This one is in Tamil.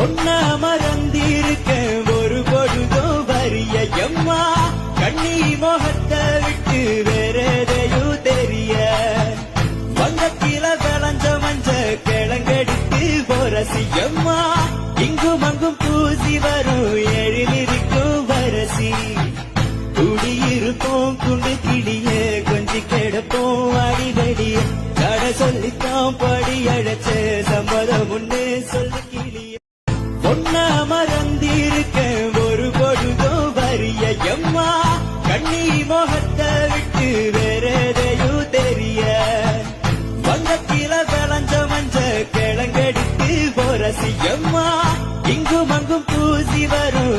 ஒன்ன மறந்திருக்க ஒரு பொழுதோ வரிய எம்மா கண்ணி மோகத்தை விட்டு வேறதையும் தெரிய வங்கத்தில விளைஞ்ச மஞ்ச கிழங்கடித்து போரசி எம்மா இங்கும் அங்கும் பூசி வரும் எழிலிருக்கும் வரசி குடியிருப்போம் குண்டு கிளிய கொஞ்சி கிடப்போம் அடிபடிய கட சொல்லித்தான் படி அழைச்ச சம்மதம் ஒண்ணு சொல்லு கிளிய ஒன்ன மறந்திருக்க ஒரு பொழுதோ வரிய எம்மா கண்ணி மோகத்தை விட்டு வேறதையும் தெரிய வங்கத்தில விளைஞ்ச மஞ்ச கிழங்கடித்து போரசி எம்மா இங்கும் அங்கும் பூசி வரும்